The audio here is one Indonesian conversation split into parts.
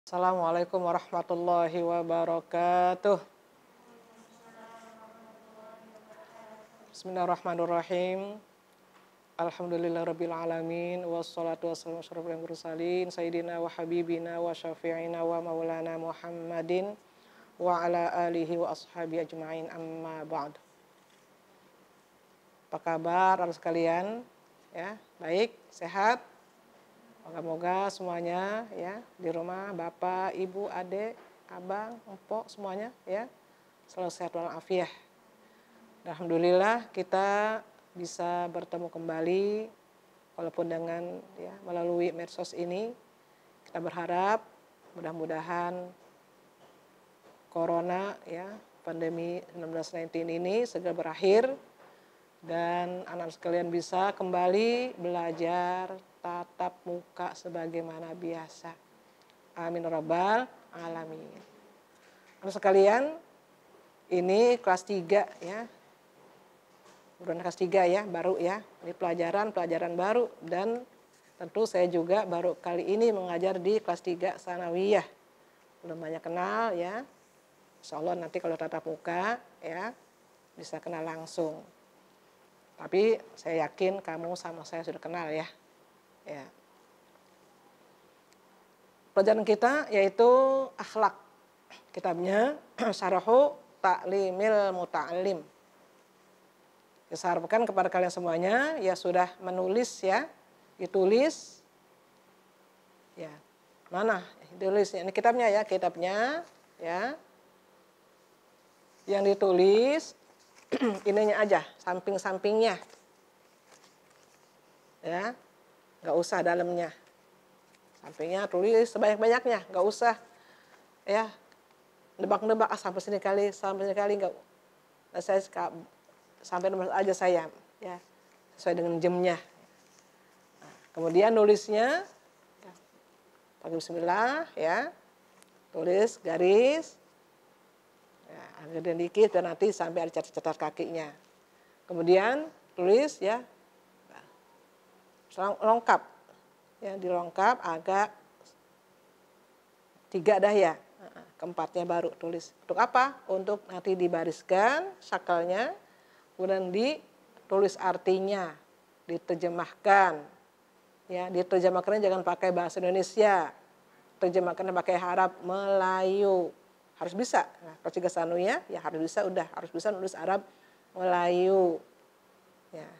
Assalamualaikum warahmatullahi wabarakatuh. Bismillahirrahmanirrahim. Alhamdulillahirabbil alamin wassalatu wassalamu ala asyrofil mursalin sayyidina wa habibina wa syafi'ina wa maulana Muhammadin wa ala alihi wa ashabi ajmain, amma ba'd. Apa kabar anak sekalian? Ya, baik, sehat? Moga-moga semuanya ya di rumah, bapak, ibu, adik, abang, empok semuanya ya selalu sehat walafiat. Alhamdulillah kita bisa bertemu kembali walaupun dengan ya melalui medsos ini. Kita berharap mudah-mudahan corona ya pandemi 19 ini segera berakhir dan anak sekalian bisa kembali belajar tatap muka sebagaimana biasa. Amin rabbal alamin. Anak sekalian, ini kelas 3 ya. Udah kelas 3 ya, baru ya. Ini pelajaran baru dan tentu saya juga baru kali ini mengajar di kelas 3 sanawiyah. Belum banyak kenal ya. Insyaallah nanti kalau tatap muka ya bisa kenal langsung. Tapi saya yakin kamu sama saya sudah kenal ya. Ya. Pelajaran kita yaitu akhlak. Kitabnya Syarhu Ta'limil Muta'allim. Saya harapkan kepada kalian semuanya ya sudah menulis ya, ditulis. Ya. Mana? Ditulisnya. Ini kitabnya ya, ya. Yang ditulis ininya aja, samping-sampingnya. Ya. Nggak usah dalamnya, sampingnya tulis sebanyak-banyaknya, nggak usah ya nebak-nebak sampai sini kali nggak. Nah, saya sampai nomor aja saya ya sesuai dengan jamnya. Nah, kemudian nulisnya ya, pakai bismillah ya, tulis garis ya, agak dikit dan nanti sampai ada catat kakinya. Kemudian tulis ya lengkap ya, dilengkap agak 3 dah ya, keempatnya baru tulis. Untuk apa? Untuk nanti dibariskan sakalnya, kemudian ditulis artinya, diterjemahkan ya, diterjemahkannya jangan pakai bahasa Indonesia, terjemahkannya pakai Arab Melayu, harus bisa. Nah, kelas 3 sanawiyah ya harus bisa nulis Arab Melayu ya.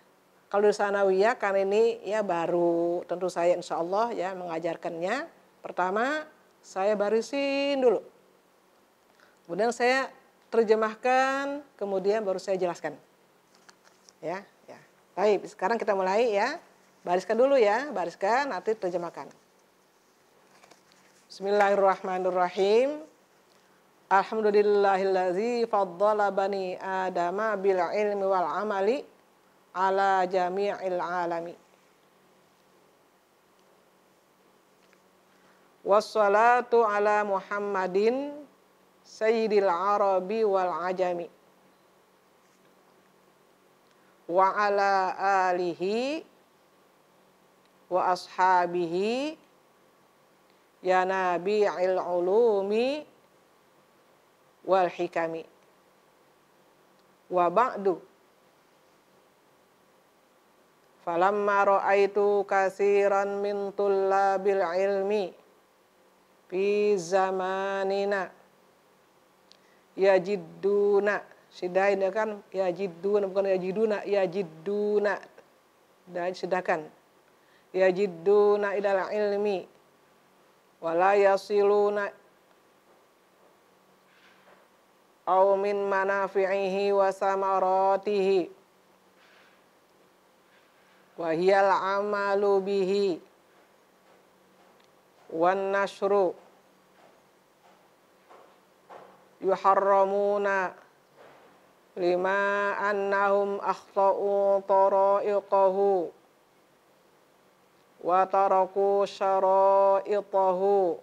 Kalau di sanawiyah kan ini ya baru, tentu saya insya Allah ya mengajarkannya. Pertama saya barisin dulu, kemudian saya terjemahkan, kemudian baru saya jelaskan. Ya. Baik, sekarang kita mulai ya. Bariskan dulu ya, bariskan nanti terjemahkan. Bismillahirrahmanirrahim. Alhamdulillahillazi faddala bani adama bil ilmi wal amali ala jami'il alami. Wassalatu ala Muhammadin sayyidil arabi wal ajami. Wa ala alihi wa ashabihi ya nabi'il ulumi wal hikami. Wa ba'du. Falamma ra'aitu katsiran min tullabil ilmi fi zamanina yajidduna, sidain kan yajidduna bukan yajidduna dan sidakan yajidduna idal ilmi wala yasiluna aw min manafi'ihi wa samaratihi wahiyal amalu bihi wan nashru yuharramuna lima annahum akhta'u tara'iqahu wa taraku syara'itahu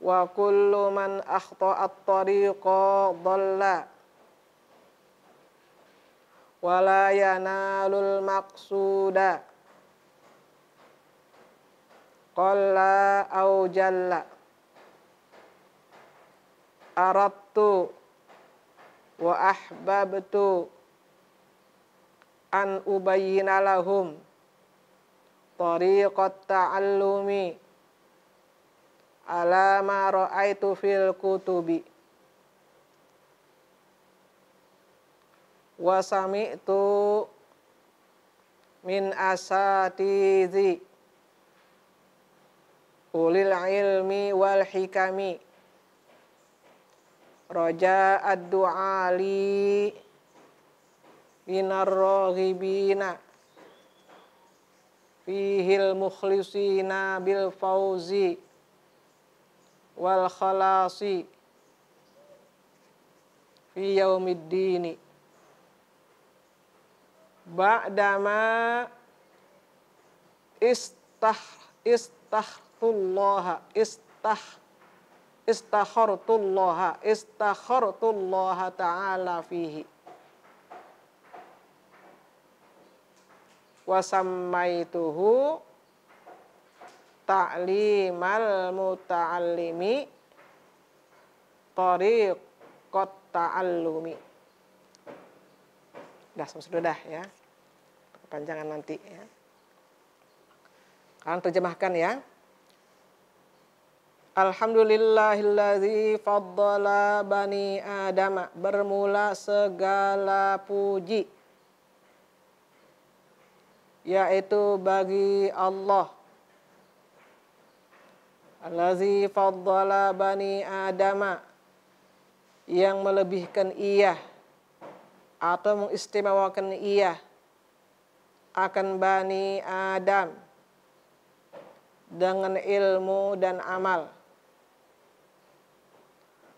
wa kullu man akhta'at tariqa dhalla wala yanalul maqsuda qalla au jalla aradtu wa ahbabtu an ubayyina lahum tariqat ta'allumi ala ma ra'aitu fil kutubi wa sami'tu min asatizi ulil ilmi wal hikami roja ad-du'ali minar raghibina fihil mukhlisina bil fauzi wal khalasi fi yaumiddini ba'dama istakhartullaha ta'ala fihi wa sammaituhu ta'limal muta'allimi tariqat ta'allumi. Sudah ya. Kepanjangan nanti ya. Kalian terjemahkan ya. Alhamdulillahilladzi faddala bani Adama. Bermula segala puji, yaitu bagi Allah. Allazi faddala bani Adama, yang melebihkan ia atau mengistimewakan ia akan bani Adam dengan ilmu dan amal,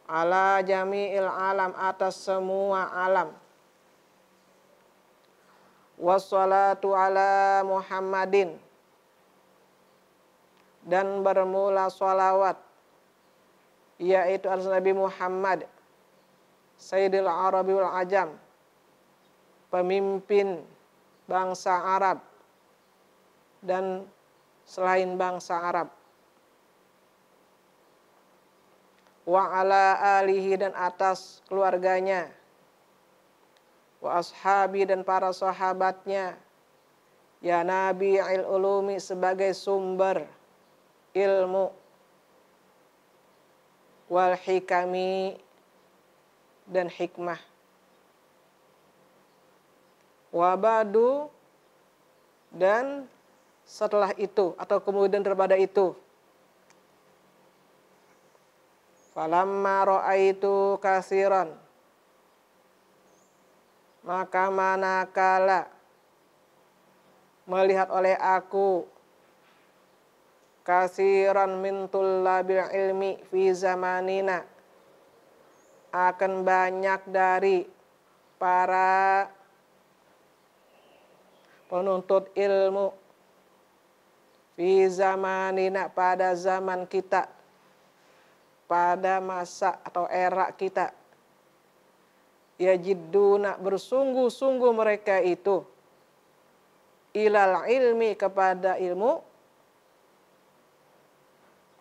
ala jami'il alam, atas semua alam. Wassalatu ala Muhammadin, dan bermula salawat yaitu atas Nabi Muhammad Sayyidil Arabi wal Ajam, pemimpin bangsa Arab dan selain bangsa Arab. Wa ala alihi, dan atas keluarganya. Wa ashabi, dan para sahabatnya. Ya Nabi ulumi, sebagai sumber ilmu. Wal hikami, dan hikmah. Wa ba'du, dan setelah itu atau kemudian daripada itu, falamma ra'aitu kasiran, maka manakala melihat oleh aku kasiran min tullabil ilmi fi zamanina, akan banyak dari para penuntut ilmu fi zamanina, pada zaman kita, pada masa atau era kita, yajidduna, bersungguh-sungguh mereka itu, ilal ilmi, kepada ilmu,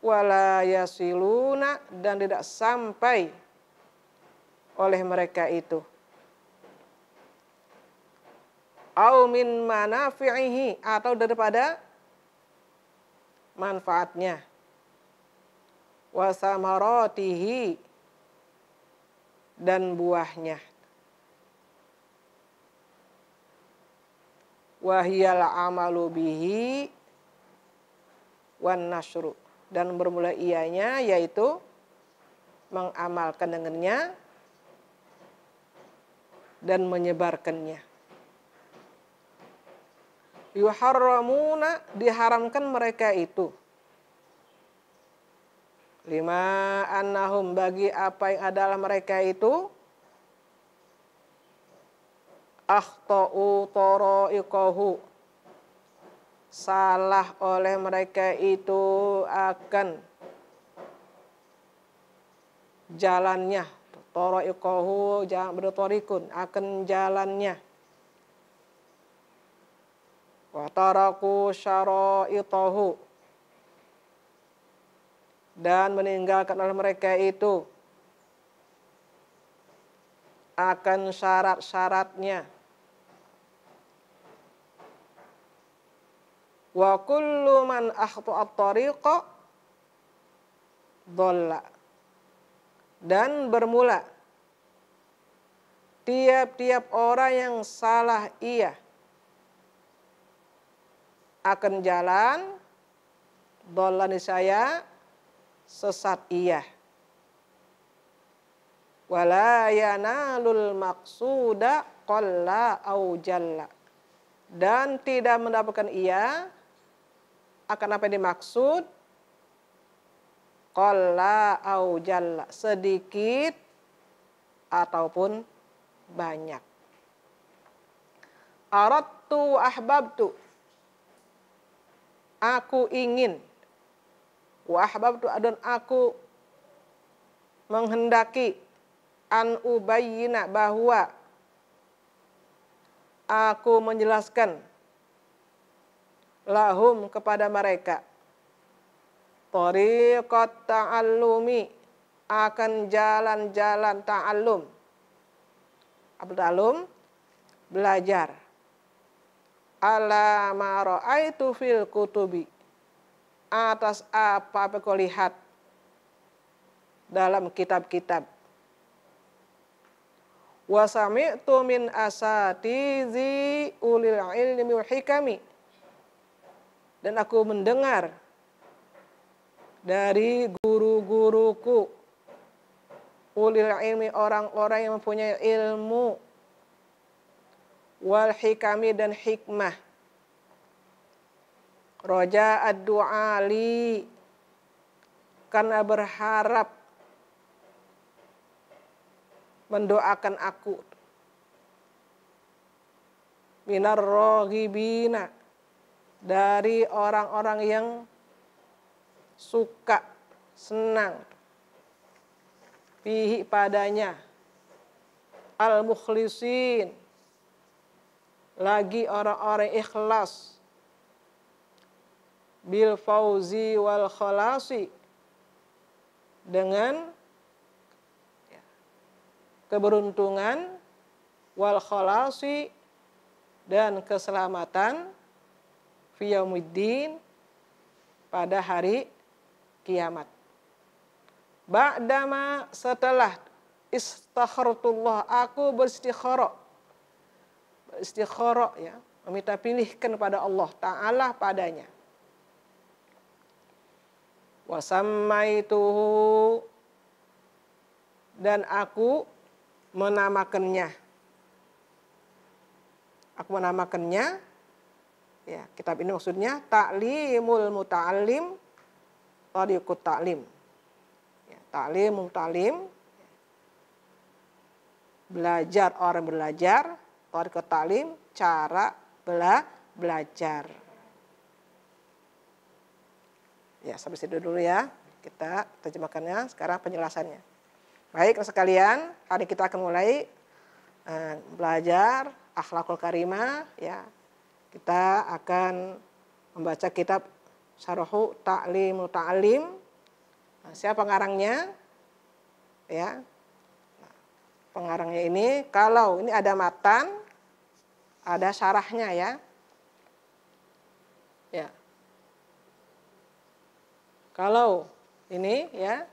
wala yasiluna, dan tidak sampai oleh mereka itu, au min manafi'ihi, atau daripada manfaatnya, wa samaratihi, dan buahnya, wa hiyal amalu bihi wan nasyru, dan bermula ianya yaitu mengamalkan dengannya dan menyebarkannya. Yuharramuna, diharamkan mereka itu, lima annahum, bagi apa yang adalah mereka itu, akhta'u tara'iqahu, salah oleh mereka itu akan jalannya, tara'iqahu jangan bertorikun, akan jalannya, wa taraku syara'itahu, dan meninggalkan oleh mereka itu akan syarat-syaratnya. Wa kullu man akhta'a at-tariqa dhalla. Dan bermula tiap-tiap orang yang salah ia akan jalan, dhalla niscaya sesat ia. Wala yanalul maqsuda qalla au jalla. Dan tidak mendapatkan ia akan apa yang dimaksud, qalla au jalla, sedikit ataupun banyak. Aradtu wa ahbabtu, aku ingin, wa ahbabtu, dan aku menghendaki, an ubayyina, bahwa aku menjelaskan, lahum, kepada mereka, thariqat ta'allumi, akan jalan-jalan ta'allum. Apa ta'allum? Belajar. Ala ma ra'aitu fil kutubi, atas apa kau lihat dalam kitab-kitab. Wa sami'tu min asatizi ulil ilmi wal hikami, dan aku mendengar dari guru-guruku, ulil ilmi, orang-orang yang mempunyai ilmu, wal hikami, dan hikmah. Roja ad-du'a li, karena berharap mendoakan aku, minar roghibina, dari orang-orang yang suka, senang, fihi, padanya, al-mukhlisin, lagi orang-orang ikhlas, bil fauzi wal khalasi, dengan keberuntungan, wal khalasi, dan keselamatan, fi yaumiddin, pada hari kiamat. Ba'dama, setelah, istakhartullah, aku beristikharah, ya, meminta pilihkan kepada Allah Ta'ala padanya. Wa sammaituhu, dan aku menamakannya. Aku menamakannya, ya, kitab ini maksudnya Ta'limul Muta'allim Tariqut Ta'lim. Ya, Ta'limul Muta'allim, belajar, orang belajar, Tariqut Ta'lim, cara belajar. Ya, sampai situ dulu ya. Kita terjemahkannya, sekarang penjelasannya. Baik sekalian, hari kita akan mulai belajar akhlakul karimah, ya. Kita akan membaca kitab Syarhu Ta'limul Ta'allim. Nah, siapa pengarangnya? Ya. Nah, pengarangnya ini, kalau ini ada matan, ada syarahnya, ya. Ya. Kalau ini, ya,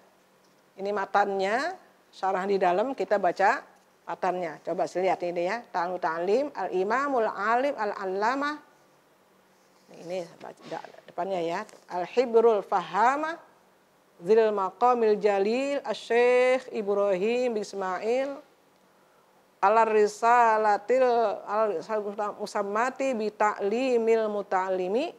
ini matannya, syarah di dalam, kita baca matannya. Coba lihat ini, ya. Ta'limul Ta'allim, al-imamul alim al-allamah. Ini depannya, ya. Al-hibrul fahama, zil maqamil jalil, asy-syekh Ibrahim bin Ismail, al-risalatil musammati bi ta'limil muta'allimi,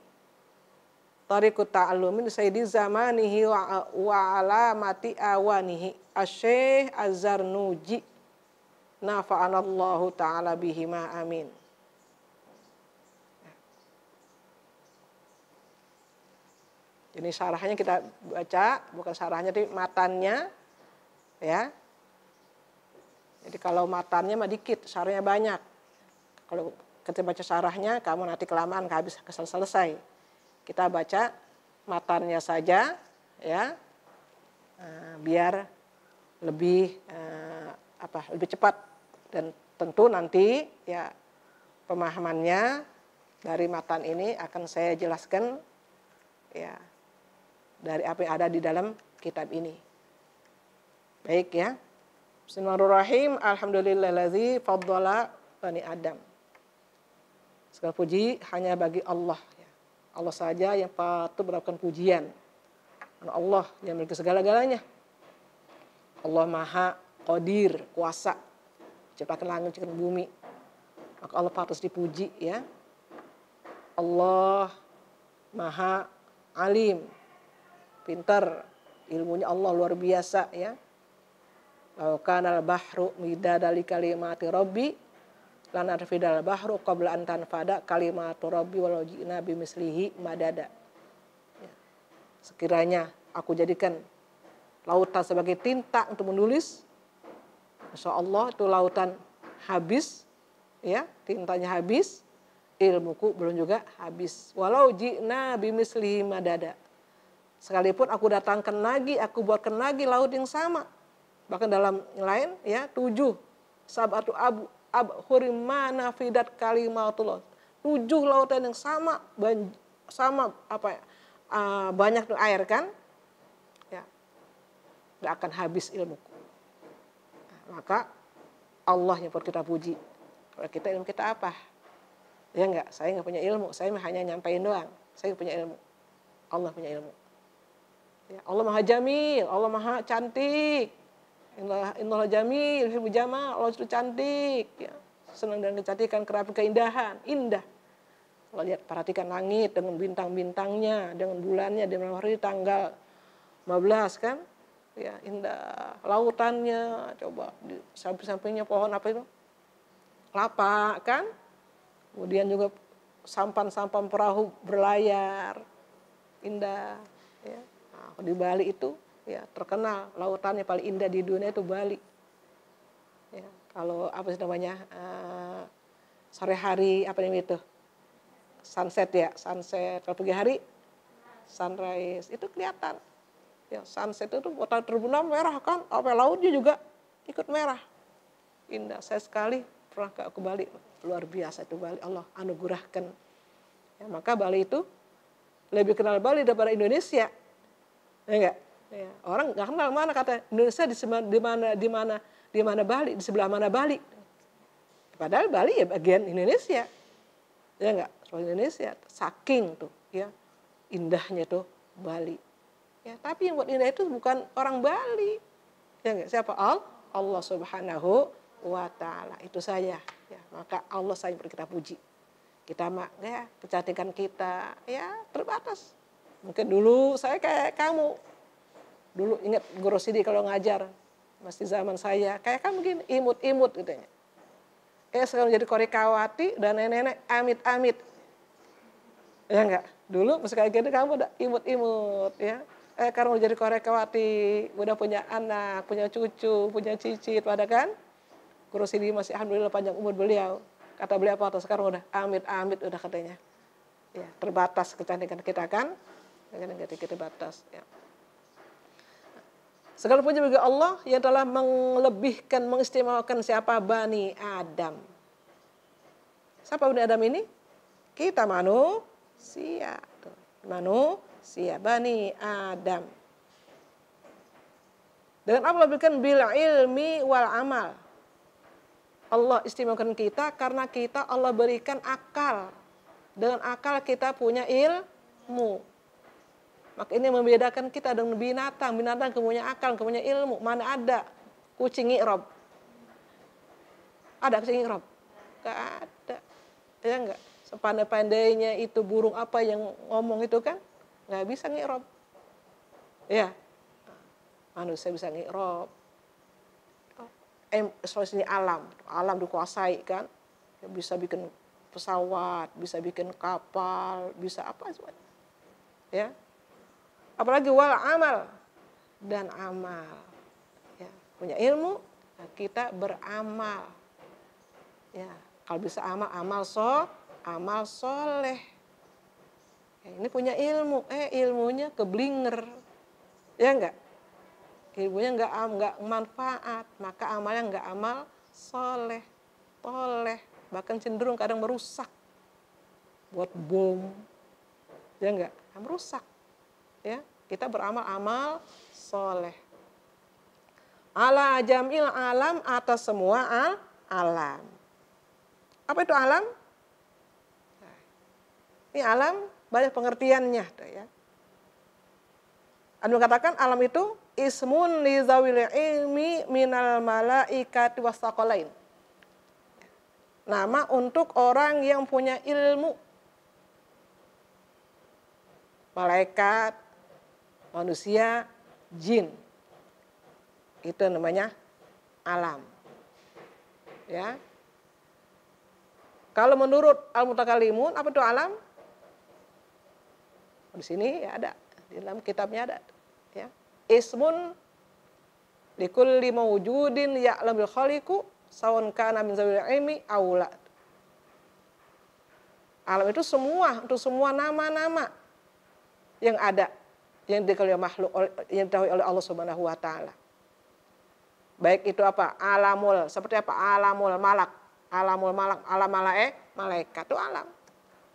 tariqut ta'allumin sayyidi zamanihi wa alamati awanihi, asy-syekh Az-Zarnuji, nafa'anallahu ta'ala bihima, amin. Jadi syarahnya kita baca, bukan syarahnya, tapi matannya, ya. Jadi kalau matannya mah dikit, syarahnya banyak. Kalau kita baca syarahnya, kamu nanti kelamaan, habis selesai. Kita baca matannya saja, ya. biar lebih lebih cepat. Dan tentu nanti ya pemahamannya dari matan ini akan saya jelaskan ya dari apa yang ada di dalam kitab ini. Baik ya. Bismillahirrahmanirrahim. Alhamdulillahillazi faddala bani Adam. Segala puji hanya bagi Allah. Allah saja yang patut mendapatkan pujian. Allah yang memiliki segala-galanya. Allah Maha Qadir, kuasa, ciptakan langit, ciptakan bumi. Maka Allah patut dipuji ya. Allah Maha Alim, pintar, ilmunya Allah luar biasa ya. Lau kanal bahru midada li kalimati rabbi lan arfidal bahru qabla an tanfada kalimatu rabbi walau ji'na bimislihi madada. Ya. Sekiranya aku jadikan lautan sebagai tinta untuk menulis, insya Allah itu lautan habis, ya tintanya habis, ilmuku belum juga habis. Walau ji'na bimislihi madada. Sekalipun aku datangkan lagi, aku buatkan lagi laut yang sama. Bahkan dalam yang lain ya 7 sabatu abhurim mana fidat kalimatullah. 7 lautan yang sama banyak air kan? Ya. Enggak akan habis ilmuku. Nah, maka Allah yang perlu kita puji. Kalau kita ilmu kita apa? Ya enggak, saya enggak punya ilmu, saya hanya nyampein doang. Saya punya ilmu. Allah punya ilmu. Ya, Allah Maha Jamil, Allah Maha cantik. Innallaha jamil, yuhibbul jamal, Allah itu cantik, ya. Senang dengan kecantikan, kerapi keindahan, indah. Kalau lihat perhatikan langit dengan bintang-bintangnya, dengan bulannya di malam hari tanggal 15 kan, ya indah. Lautannya, coba di samping-sampingnya pohon apa itu? Kelapa kan. Kemudian juga sampan-sampan perahu berlayar, indah. Ya. Nah, di Bali itu ya terkenal lautannya paling indah di dunia itu Bali. Ya, kalau apa sih namanya sore hari apa namanya itu sunset ya sunset, kalau pagi hari sunrise itu kelihatan. Ya sunset itu matahari terbenam merah kan, apa lautnya juga ikut merah. Indah saya sekali pernah ke Bali, luar biasa itu Bali, Allah anugerahkan. Ya, maka Bali itu lebih kenal Bali daripada Indonesia. Ya enggak? Ya, orang nggak kenal mana kata Indonesia di mana Bali, di sebelah mana Bali. Padahal Bali ya bagian Indonesia. Ya enggak, soal Indonesia saking tuh ya indahnya tuh Bali. Ya, tapi yang buat indah itu bukan orang Bali. Ya enggak, siapa? Allah Subhanahu wa taala. Itu saya. Ya, maka Allah saya perlu kita puji. Kita ya kecantikan kita ya terbatas. Mungkin dulu saya kayak kamu. Dulu ingat Guru Sidi kalau ngajar, masih zaman saya, kayak kan begini, imut-imut katanya. Sekarang jadi korekawati dan nenek-nenek amit-amit. Ya enggak? Dulu masih kayak gitu kamu udah imut-imut ya. Sekarang udah jadi korekawati, udah punya anak, punya cucu, punya cicit, pada kan? Guru Sidi masih alhamdulillah panjang umur beliau. Kata beliau apa? Sekarang udah amit-amit udah katanya. Ya, terbatas kecantikan kita kan? Kadang-kadang kita batas ya. Segala puji bagi Allah yang telah melebihkan, mengistimewakan siapa? Bani Adam. Siapa Bani Adam ini? Kita manusia. Manusia, Bani Adam. Dengan apa melebihkan? Bil ilmi wal amal. Allah istimewakan kita karena kita Allah berikan akal. Dengan akal kita punya ilmu. Maka ini membedakan kita dengan binatang. Binatang punya akal, punya ilmu. Mana ada kucing iqrob? Ada kucing iqrob? Gak ada. Ya enggak? Sepandai-pandainya itu burung apa yang ngomong itu kan? Gak bisa ngiqrob. Ya. Manusia bisa ngiqrob. Solusinya alam. Alam dikuasai kan? Bisa bikin pesawat, bisa bikin kapal, bisa apa semuanya. Ya. Apalagi wal amal dan amal. Ya, punya ilmu, kita beramal. Ya, kalau bisa amal soleh. Ya, ini punya ilmu, ilmunya keblinger. Ya enggak? ilmunya nggak manfaat, maka amalnya nggak amal soleh, toleh, bahkan cenderung kadang merusak, buat bom, ya nggak, merusak, ya. Kita beramal amal soleh. Ala jamil alam, atas semua alam. Apa itu alam? Nah, ini alam banyak pengertiannya, ya. Anda katakan alam itu ismun li zawil ilmi minal malaikati wasaqalain. Nama untuk orang yang punya ilmu. Malaikat, manusia, jin. Itu namanya alam. Ya. Kalau menurut al-mutakallimun, apa itu alam? Di sini ya ada, di dalam kitabnya ada. Ya. Ismun likulli mawjudin ya'lamul khaliqu sawan kana min zawil ilmi aula. Alam itu semua, untuk semua nama-nama yang ada, yang diketahui makhluk, yang diketahui oleh Allah Subhanahu wa taala. Baik itu apa? Alamul, seperti apa? Alamul malak, alam malaikat itu alam.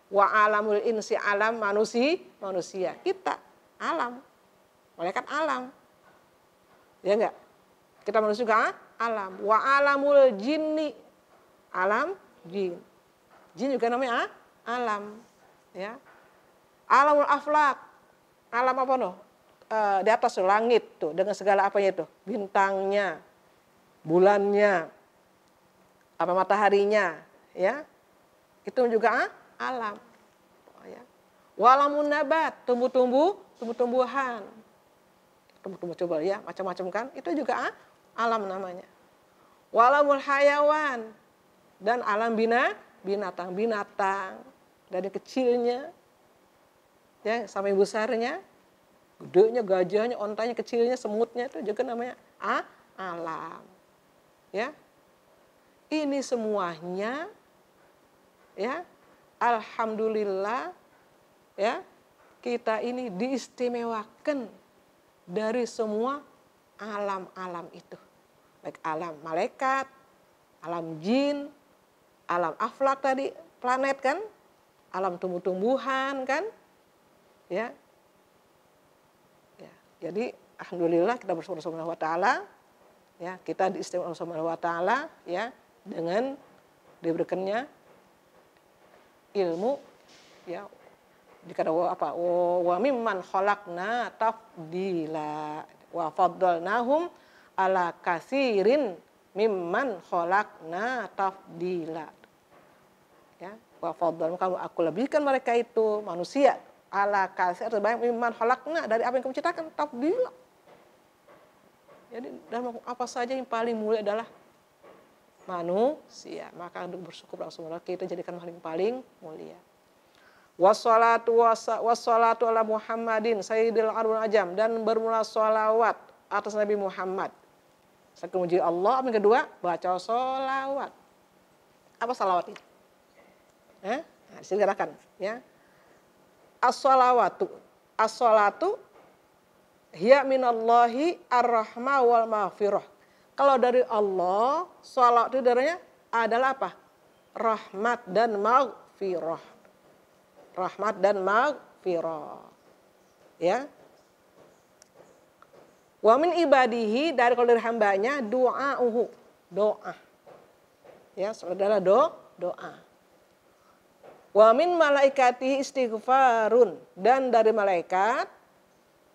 Wa alamul insi, alam manusia. Kita alam. Malaikat alam. Ya enggak? Kita manusia juga alam. Wa alamul jinni, alam jin. Jin juga namanya alam. Ya. Alamul aflak, alam apa noh? Di atas langit tuh, dengan segala apanya itu, bintangnya, bulannya, apa mataharinya, ya. Itu juga alam. Ya. Walamun nabat, tumbuh-tumbuhan. Tumbuh-tumbuh coba ya, macam-macam kan, itu juga alam namanya. Walamul hayawan, dan alam binatang dari kecilnya ya sampai besarnya, gedenya, gajahnya, ontanya, kecilnya, semutnya, itu juga namanya alam. Ya. Ini semuanya ya, alhamdulillah ya, kita ini diistimewakan dari semua alam-alam itu. Baik alam malaikat, alam jin, alam aflak tadi, planet kan, alam tumbuh-tumbuhan kan, ya. Ya. Jadi alhamdulillah kita bersyukur Subhanahu wa taala, ya, kita diistimewakan Subhanahu wa taala ya, dengan diberikannya ilmu, ya. Dikata apa? Wa mimman khalaqna tafdila wa faddalnahum ala katsirin mimman khalaqna tafdila. Ya, wa faddalna, aku lebihkan mereka itu manusia ala katsir terbanyak mimman khalaqna, dari apa yang kami ciptakan, tafdila. Jadi dalam apa saja yang paling mulia adalah manusia. Maka untuk bersyukur Rasulullah kita jadikan paling mulia. Wassalatu ala Muhammadin sayyidil arwah ajam, dan bermula sholawat atas Nabi Muhammad. Satu memuji Allah, yang kedua baca sholawat. Apa sholawat itu? Nah, silakan ya. As-sholawatu hiya minallahi ar-rahmah wal maghfirah. Kalau dari Allah, sholawat itu darinya adalah apa? Rahmat dan maghfirah. Rahmat dan maghfirah. Ya. Wa min ibadihi, dari kalau dari hambanya, doa. Ya, adalah doa. Wa min malaikatihi istighfarun, dan dari malaikat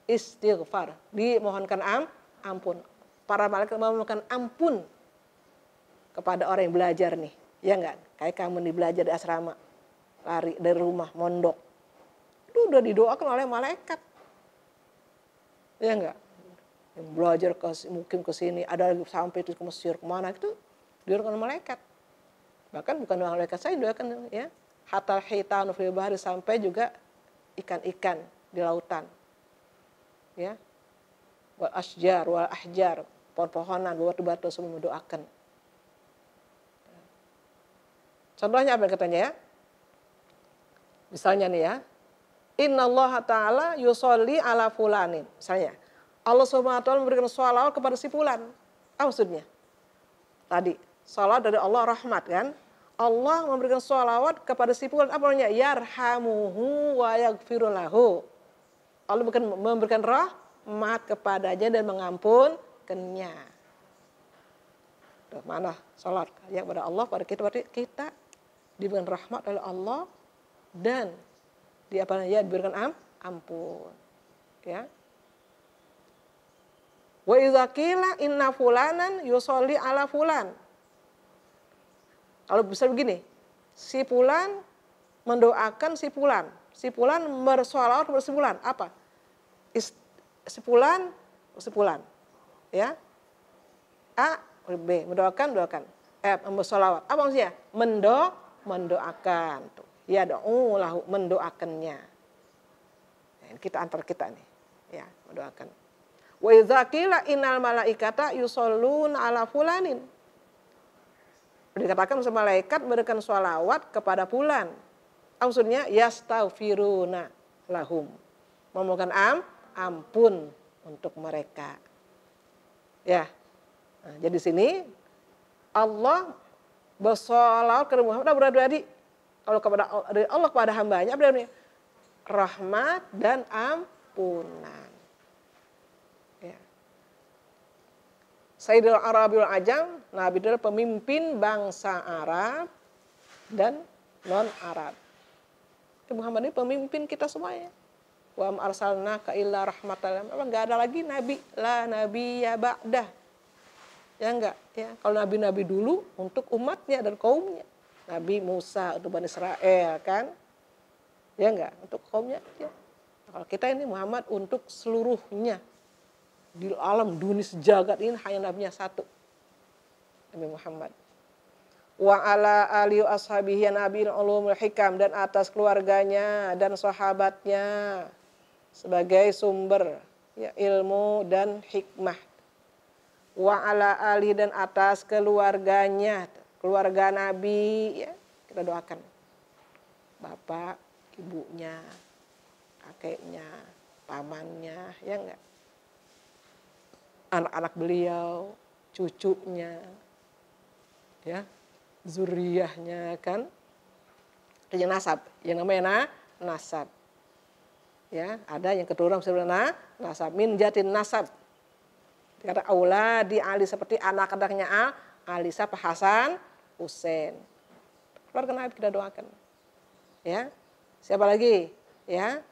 istighfar, dimohonkan ampun. Para malaikat memohonkan ampun kepada orang yang belajar nih, ya enggak? Kayak kamu nih belajar di asrama, lari dari rumah, mondok, itu udah didoakan oleh malaikat, ya enggak? Yang belajar mungkin ke sini, ada lagi sampai itu ke Mesir, kemana itu didoakan oleh malaikat. Bahkan bukan malaikat saya doakan ya, hatal hitanu fil bahri, sampai juga ikan-ikan di lautan, ya, wal asjar wal ahjar, pohon-pohonan, batu-batu semua mendoakan. Contohnya apa katanya ya? Misalnya nih ya, innallaha ta'ala yusolli ala fulanin. Misalnya, Allah Subhanahu wa taala memberikan sholawat kepada si fulan. Apa maksudnya? Tadi, sholawat dari Allah rahmat kan? Allah memberikan sholawat kepada si fulan, apa namanya? Yarhamuhu wa yaghfiru lahu. Allah memberikan rahmat kepadanya dan mengampunkannya. Mana salat yang kepada Allah pada kita, berarti kita diberikan rahmat oleh Allah dan diberikan ampun, ya. Wa idza qila inna fulanan yusolli ala fulan. Kalau bisa begini, si fulan mendoakan si fulan bersolawat kepada si fulan, apa? Si fulan, ya. A B mendoakan. Bersolawat. Apa maksudnya? Mendoakan. Ya lahu, mendoakannya. Kita antar kita nih, ya, mendoakan. Wa idza qila innal malaikata yusholluna ala fulanin. Dikatakan sama malaikat memberikan sholawat kepada fulan. Maksudnya yastaghfiruna lahum. Memohon ampun untuk mereka. Ya. Nah, jadi sini Allah bersolawat kepada Muhammad berarti kalau dari Allah kepada hambanya berarti rahmat dan ampunan. Ya. Sayyidul Arabi wal Ajam, Nabi adalah pemimpin bangsa Arab dan non Arab. Muhammad ini pemimpin kita semuanya. Wa arsalnaka illa rahmatan. Memang enggak ada lagi nabi, la nabiyya ba'dah. Ya enggak, ya. Kalau nabi-nabi dulu untuk umatnya dan kaumnya. Nabi Musa untuk Bani Israel kan. Ya enggak, untuk kaumnya. Ya. Kalau kita ini Muhammad untuk seluruhnya. Di alam dunia sejagat ini hanya nabinya satu. Nabi Muhammad. Wa ala alihi ashabihi nabiyyil ulumul hikam, dan atas keluarganya dan sahabatnya sebagai sumber ya, ilmu dan hikmah. Wa ala ali, dan atas keluarganya, keluarga Nabi, ya, kita doakan bapak, ibunya, kakeknya, pamannya, ya enggak, anak-anak beliau, cucunya, ya, zuriyahnya kan, yang nasab, yang namanya nasab, ya, ada yang keturunan sebenarnya nasab, min jatin nasab. Kata auladi Ali, seperti anak-anaknya Ali, siapa? Hasan, Husain. Keluarga Nabi kita doakan. Ya. Siapa lagi? Ya.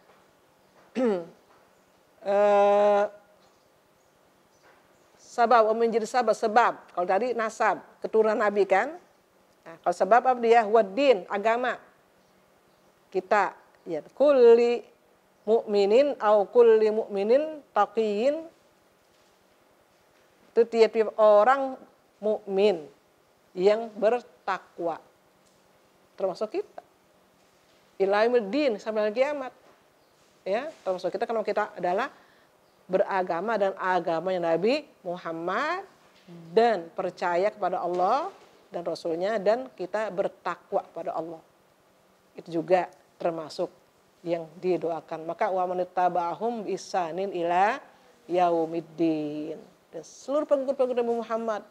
Sabab, menjadi sebab. Kalau tadi nasab, keturunan Nabi kan. Nah, kalau sebab apa dia? Waddin, agama. Kita, ya, kulli mu'minin au kulli mu'minin taqiyin. Itu tiap-tiap orang mukmin yang bertakwa, termasuk kita. Ila yaumil sampai hari kiamat. Ya, termasuk kita karena kita adalah beragama dan agamanya Nabi Muhammad dan percaya kepada Allah dan Rasulnya, dan kita bertakwa pada Allah. Itu juga termasuk yang didoakan. Maka wa manittaba'ahum bisanin ila yaumiddin. Dan seluruh pengikut-pengikut Nabi Muhammad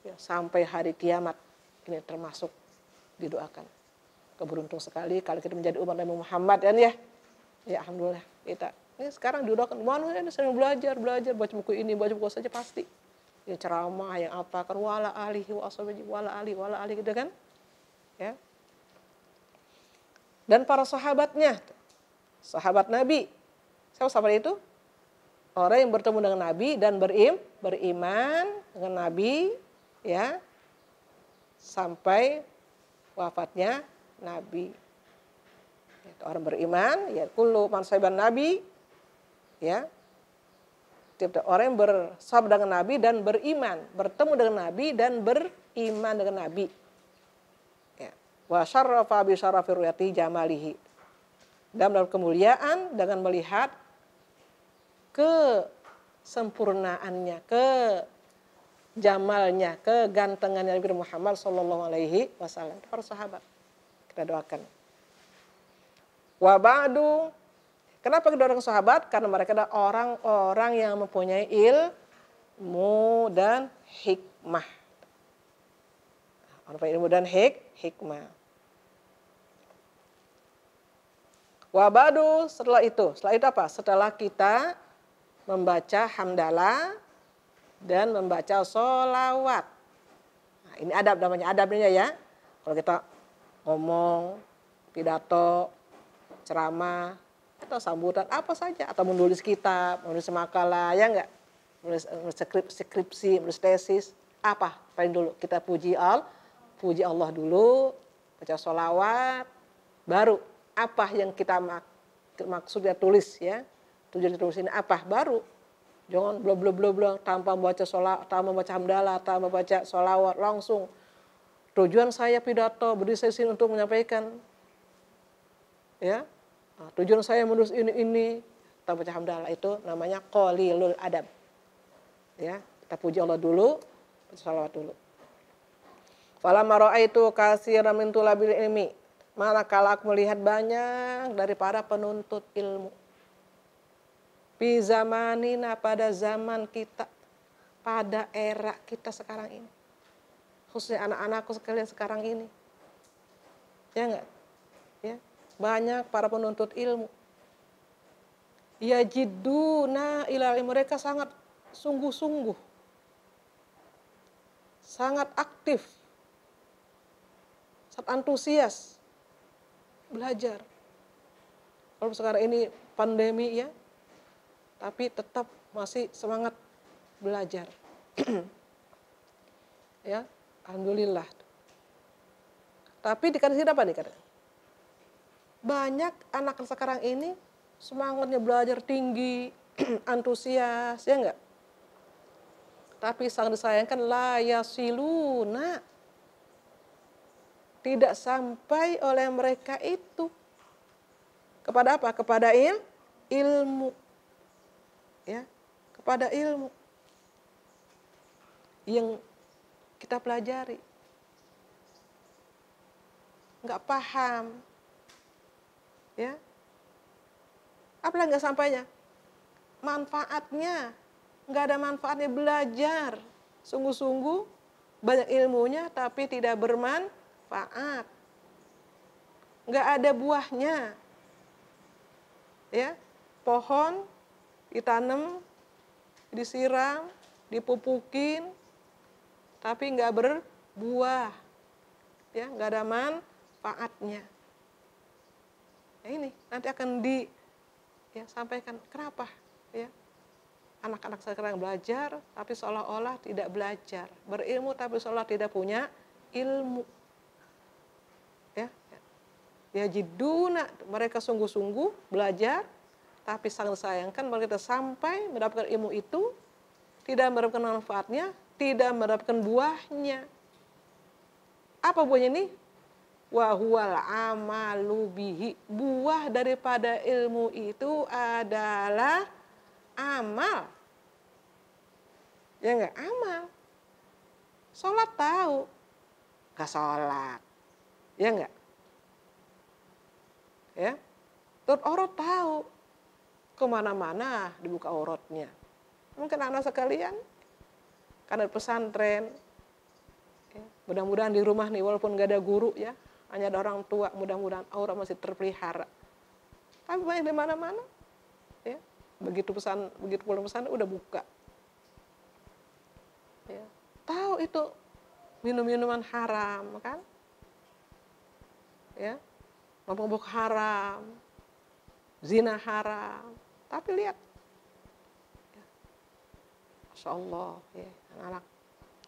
ya, sampai hari kiamat ini termasuk didoakan. Keberuntung sekali kalau kita menjadi umat Nabi Muhammad kan ya. Ya alhamdulillah kita. Ini sekarang didoakan. Mana ini sering belajar baca buku ini, baca buku saja pasti. Ya ceramah yang apa kan wala alihi wa ashabihi wala ali gitu kan. Ya. Dan para sahabatnya. Sahabat Nabi. Siapa sahabat itu? Orang yang bertemu dengan Nabi dan beriman dengan Nabi, ya, sampai wafatnya Nabi. Orang beriman, ya, kullu man sahiban Nabi, ya, tiap orang yang bersahabat dengan Nabi dan beriman, bertemu dengan Nabi dan beriman dengan Nabi. Ya. Wa syarrafa bi syarafi ru'yati jamalihi. Dan dalam kemuliaan dengan melihat kesempurnaannya, jamalnya, kegantengannya Nabi Muhammad sallallahu alaihi wasallam. Para sahabat kita doakan. Wa ba'du, Kenapa kedua orang sahabat? Karena mereka adalah orang-orang yang mempunyai ilmu dan hikmah. Orang ilmu dan hikmah. Wabadu setelah itu apa? Setelah kita membaca hamdalah dan membaca sholawat. Nah, ini adab namanya, adabnya ya. Kalau kita ngomong, pidato, ceramah, atau sambutan apa saja, atau menulis kitab, menulis makalah, ya enggak? Menulis skripsi, menulis tesis, apa? Paling dulu kita puji Allah dulu, baca sholawat, baru apa yang kita maksudnya tulis ya. Tujuan tulis ini apa? Baru. Jangan blok tanpa membaca sholawat, tanpa membaca hamdalah, tanpa membaca sholawat langsung. Tujuan saya pidato berdiri sini untuk menyampaikan ya. Nah, tujuan saya menulis ini tanpa baca hamdalah, itu namanya qalilul adab. Ya, kita puji Allah dulu, baca sholawat dulu. Falamma ra'aitu katsiran min tulabil ilmi, manakala aku melihat banyak daripada penuntut ilmu. Fi zamanina, pada zaman kita, pada era kita sekarang ini. Khususnya anak-anakku sekalian sekarang ini. Ya enggak? Ya, banyak para penuntut ilmu. Yajiduna ilal ilmi, mereka sangat sungguh-sungguh. Sangat aktif. Sangat antusias belajar. Kalau sekarang ini pandemi ya, tapi tetap masih semangat belajar. Ya, alhamdulillah. Tapi dikasih apa nih? Banyak anak sekarang ini semangatnya belajar tinggi, antusias, ya enggak? Tapi sangat disayangkan la yasiluna, tidak sampai oleh mereka itu kepada apa? Kepada ilmu. Ya, kepada ilmu yang kita pelajari. Enggak paham. Ya. Apalagi enggak sampainya? Manfaatnya. Enggak ada manfaatnya belajar. Sungguh-sungguh banyak ilmunya tapi tidak bermanfaat. Enggak ada buahnya. Ya. Pohon ditanam, disiram, dipupukin, tapi enggak berbuah. Ya, enggak ada manfaatnya. Nah, ini nanti akan sampaikan kenapa ya anak-anak sekarang belajar tapi seolah-olah tidak belajar, berilmu tapi seolah tidak punya ilmu. Ya jiduna, mereka sungguh-sungguh belajar tapi sangat sayangkan mereka sampai mendapatkan ilmu itu tidak mendapatkan manfaatnya, tidak mendapatkan buahnya. Apa buahnya ini? Wa huwal amalu bihi. Buah daripada ilmu itu adalah amal. Ya enggak? Amal. Sholat tahu, enggak sholat. Ya enggak? Ya. Tutup aurat tahu, kemana-mana dibuka auratnya. Mungkin anak sekalian, karena pesantren, ya, mudah-mudahan di rumah nih walaupun gak ada guru ya, hanya ada orang tua, mudah-mudahan aurat masih terpelihara. Tapi banyak di mana-mana, ya, begitu pulang pesan udah buka. Ya, tahu itu minum-minuman haram kan, ya, mabuk haram, zina haram, tapi lihat, ya, Masya Allah, ya, anak-anak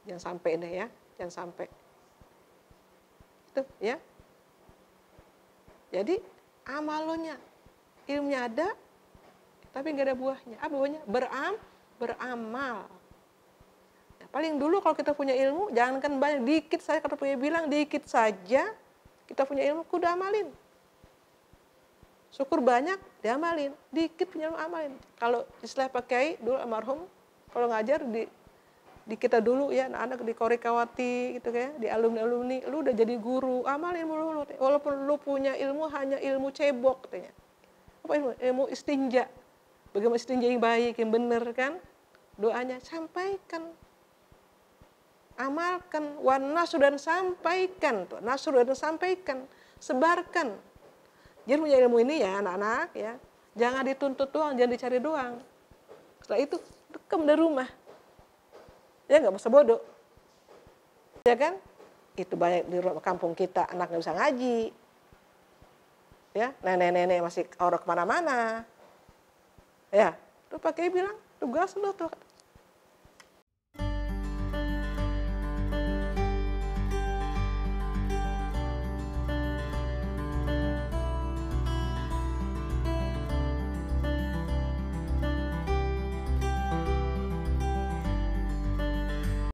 jangan sampai deh ya, jangan sampai itu ya. Jadi amalnya, ilmunya ada, tapi nggak ada buahnya. Apa buahnya? Beramal. Nah, paling dulu kalau kita punya ilmu, jangankan banyak, dikit saya kata punya bilang, dikit saja kita punya ilmu, kudu amalin. Syukur banyak, diamalin. Dikit punya ilmu, amalin. Kalau istilah pakai dulu almarhum, kalau ngajar di kita dulu ya, anak-anak di Korikawati gitu kayak, di alumni-alumni, lu udah jadi guru, amalin mulu. Walaupun lu punya ilmu hanya ilmu cebok katanya. Apa ilmu istinja. Bagaimana istinja yang baik, yang benar kan? Doanya sampaikan. Amalkan, nasu dan sampaikan. Nasu dan sampaikan, sebarkan. Jadi punya ilmu ini ya anak-anak ya. Jangan dituntut doang, jangan dicari doang. Setelah itu dekam dari rumah. Ya nggak usah bodoh. Ya kan? Itu banyak di kampung kita anak nggak bisa ngaji. Ya, nenek-nenek masih orang kemana-mana. Ya, tuh pakai bilang tugas lo tuh